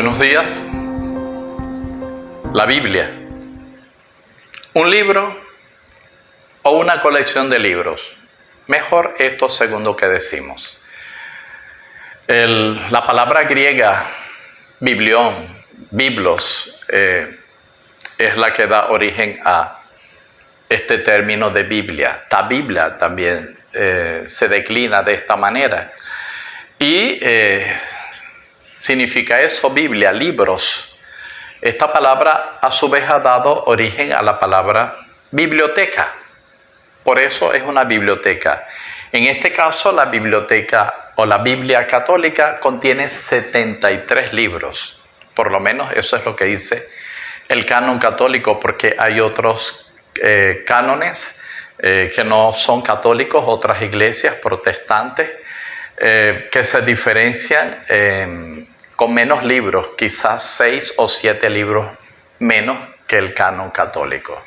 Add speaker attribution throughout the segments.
Speaker 1: Buenos días. La Biblia. ¿Un libro o una colección de libros? Mejor esto segundo que decimos. La palabra griega biblión, biblos, es la que da origen a este término de Biblia. Ta Biblia también se declina de esta manera. Y significa eso, Biblia, libros. Esta palabra a su vez ha dado origen a la palabra biblioteca. Por eso es una biblioteca. En este caso, la biblioteca o la Biblia católica contiene 73 libros. Por lo menos eso es lo que dice el canon católico, porque hay otros cánones que no son católicos, otras iglesias protestantes, que se diferencian con menos libros, quizás 6 o 7 libros menos que el canon católico.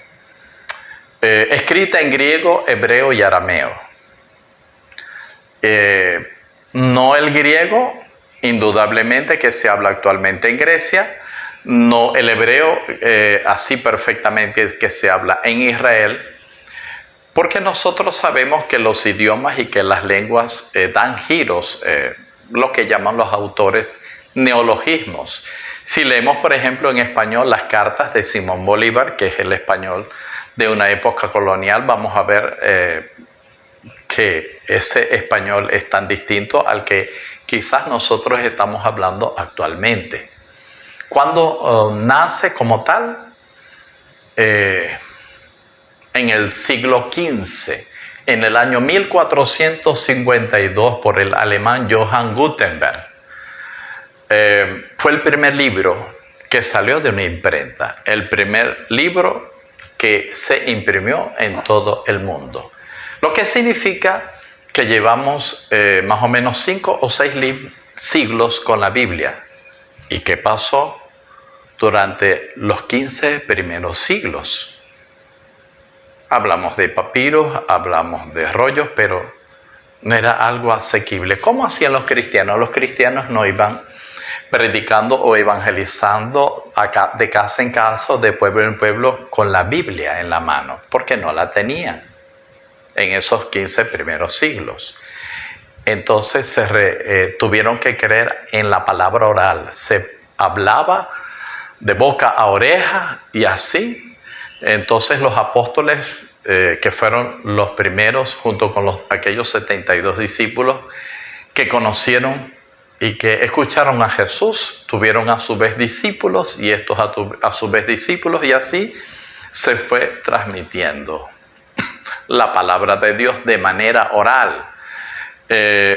Speaker 1: Escrita en griego, hebreo y arameo. No el griego, indudablemente, que se habla actualmente en Grecia, no el hebreo, así perfectamente que se habla en Israel, porque nosotros sabemos que los idiomas y que las lenguas dan giros, lo que llaman los autores neologismos. Si leemos, por ejemplo, en español las cartas de Simón Bolívar, que es el español de una época colonial, vamos a ver que ese español es tan distinto al que quizás nosotros estamos hablando actualmente. Cuando nace como tal, en el siglo XV, en el año 1452, por el alemán Johann Gutenberg. Fue el primer libro que salió de una imprenta, el primer libro que se imprimió en todo el mundo. Lo que significa que llevamos más o menos 5 o 6 siglos con la Biblia. ¿Y qué pasó durante los 15 primeros siglos? Hablamos de papiros, hablamos de rollos, pero no era algo asequible. ¿Cómo hacían los cristianos? Los cristianos no iban predicando o evangelizando de casa en casa, de pueblo en pueblo, con la Biblia en la mano, porque no la tenían en esos 15 primeros siglos. Entonces tuvieron que creer en la palabra oral. Se hablaba de boca a oreja y así. Entonces los apóstoles, que fueron los primeros junto con aquellos 72 discípulos que conocieron y que escucharon a Jesús, tuvieron a su vez discípulos y estos a su vez discípulos, y así se fue transmitiendo la palabra de Dios de manera oral.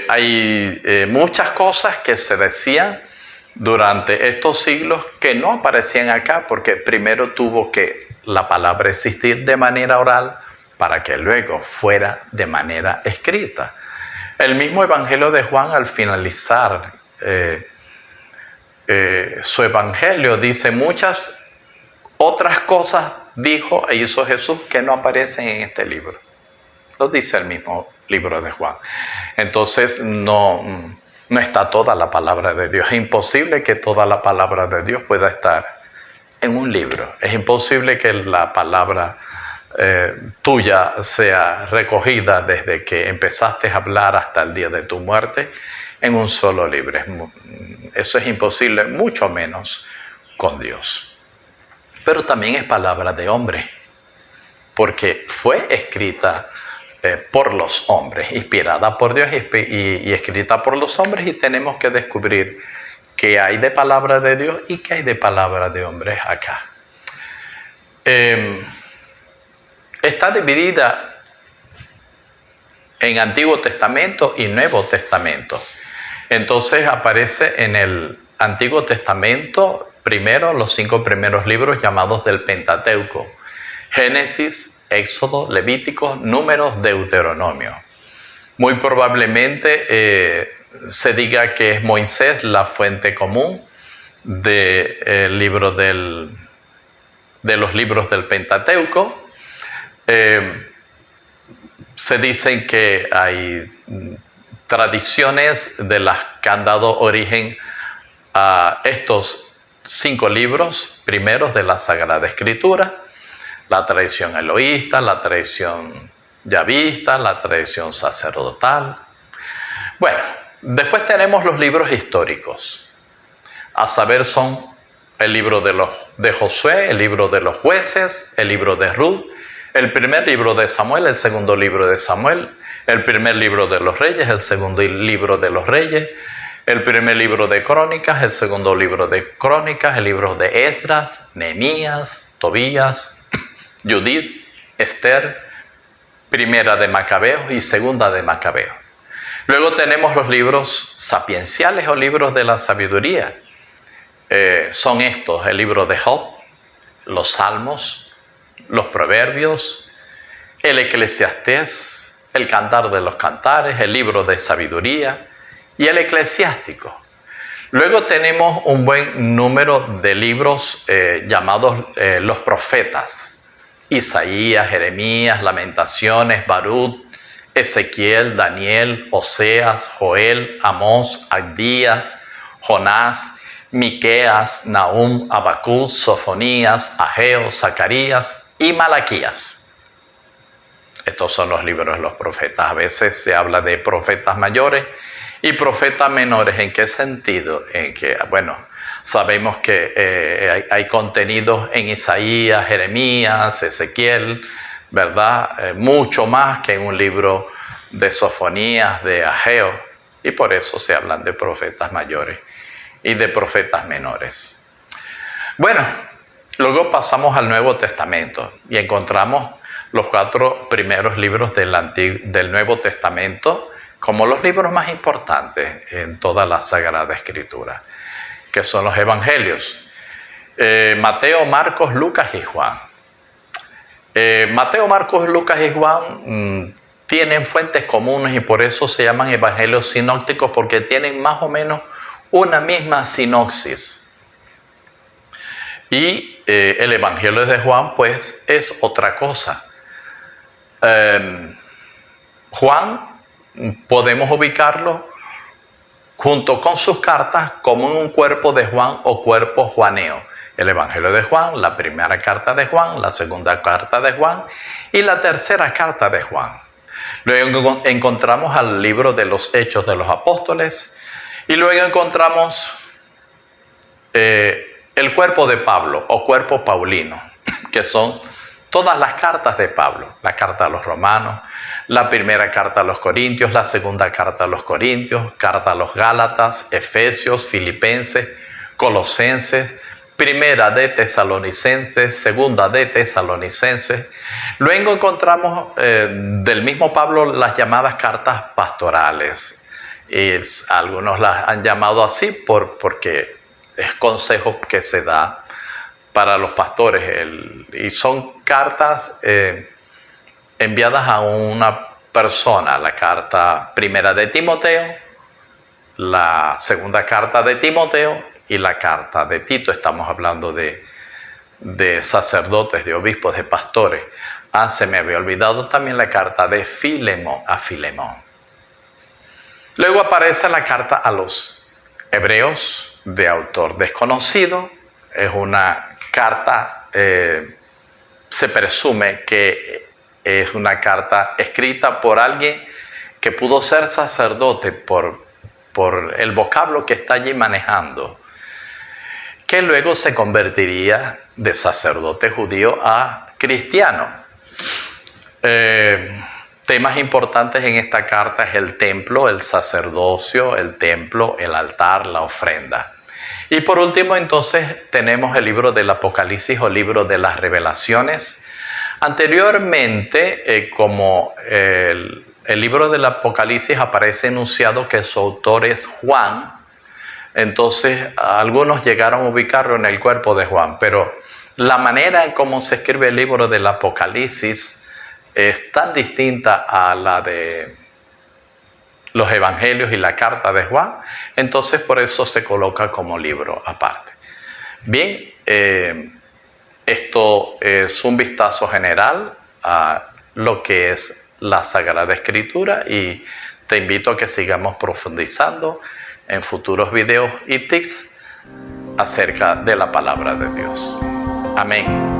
Speaker 1: Hay muchas cosas que se decían durante estos siglos que no aparecían acá, porque primero tuvo que la palabra existir de manera oral para que luego fuera de manera escrita. El mismo Evangelio de Juan, al finalizar su Evangelio, dice: muchas otras cosas dijo e hizo Jesús que no aparecen en este libro. Lo dice el mismo libro de Juan. Entonces no está toda la palabra de Dios. Es imposible que toda la palabra de Dios pueda estar en un libro. Es imposible que la palabra tuya sea recogida desde que empezaste a hablar hasta el día de tu muerte en un solo libro. Eso es imposible, mucho menos con Dios. Pero también es palabra de hombre, porque fue escrita por los hombres, inspirada por Dios y escrita por los hombres, y tenemos que descubrir qué hay de palabra de Dios y qué hay de palabra de hombres acá. Está dividida en Antiguo Testamento y Nuevo Testamento. Entonces aparece en el Antiguo Testamento primero los 5 primeros libros llamados del Pentateuco: Génesis, Éxodo, Levítico, Números, Deuteronomio. Muy probablemente se diga que es Moisés la fuente común del libro de los libros del Pentateuco. Se dicen que hay tradiciones de las que han dado origen a estos 5 libros primeros de la Sagrada Escritura: la tradición eloísta, la tradición yavista, la tradición sacerdotal. Bueno, después tenemos los libros históricos, a saber son el libro de Josué, el libro de los jueces, el libro de Ruth, el primer libro de Samuel, el segundo libro de Samuel, el primer libro de los reyes, el segundo libro de los reyes, el primer libro de Crónicas, el segundo libro de Crónicas, el libro de Esdras, Nehemías, Tobías, Judith, Esther, primera de Macabeos y segunda de Macabeos. Luego tenemos los libros sapienciales o libros de la sabiduría. Son estos: el libro de Job, los Salmos, los Proverbios, el Eclesiastés, el Cantar de los Cantares, el libro de sabiduría y el Eclesiástico. Luego tenemos un buen número de libros llamados los profetas: Isaías, Jeremías, Lamentaciones, Baruch, Ezequiel, Daniel, Oseas, Joel, Amós, Abdías, Jonás, Miqueas, Nahum, Habacuc, Sofonías, Ageo, Zacarías y Malaquías. Estos son los libros de los profetas. A veces se habla de profetas mayores y profetas menores. ¿En qué sentido? En que, bueno, sabemos que hay contenidos en Isaías, Jeremías, Ezequiel, ¿verdad? Mucho más que en un libro de Sofonías, de Ageo, y por eso se hablan de profetas mayores y de profetas menores. Bueno, luego pasamos al Nuevo Testamento y encontramos los 4 primeros libros del Nuevo Testamento como los libros más importantes en toda la Sagrada Escritura, que son los Evangelios: Mateo, Marcos, Lucas y Juan. Mateo, Marcos, Lucas y Juan tienen fuentes comunes y por eso se llaman evangelios sinópticos, porque tienen más o menos una misma sinopsis. Y el evangelio de Juan pues es otra cosa. Juan podemos ubicarlo junto con sus cartas como en un cuerpo de Juan o cuerpo juaneo. El Evangelio de Juan, la primera carta de Juan, la segunda carta de Juan y la tercera carta de Juan. Luego encontramos al libro de los Hechos de los Apóstoles y luego encontramos el cuerpo de Pablo o cuerpo paulino, que son todas las cartas de Pablo: la carta a los romanos, la primera carta a los corintios, la segunda carta a los corintios, carta a los gálatas, efesios, filipenses, colosenses, primera de tesalonicenses, segunda de tesalonicenses. Luego encontramos del mismo Pablo las llamadas cartas pastorales. Y algunos las han llamado así porque es consejo que se da para los pastores. Y son cartas enviadas a una persona: la carta primera de Timoteo, la segunda carta de Timoteo y la carta de Tito. Estamos hablando de sacerdotes, de obispos, de pastores. Se me había olvidado también la carta de Filemón a Filemón. Luego aparece la carta a los hebreos, de autor desconocido. Es una carta, se presume que es una carta escrita por alguien que pudo ser sacerdote por el vocablo que está allí manejando, que luego se convertiría de sacerdote judío a cristiano. Temas importantes en esta carta es el templo, el sacerdocio, el templo, el altar, la ofrenda. Y por último entonces tenemos el libro del Apocalipsis o libro de las revelaciones. Anteriormente, como el libro del Apocalipsis aparece enunciado que su autor es Juan, entonces algunos llegaron a ubicarlo en el cuerpo de Juan, pero la manera en cómo se escribe el libro del Apocalipsis es tan distinta a la de los evangelios y la carta de Juan, entonces por eso se coloca como libro aparte. Bien, esto es un vistazo general a lo que es la Sagrada Escritura y te invito a que sigamos profundizando en futuros videos y tips acerca de la palabra de Dios. Amén.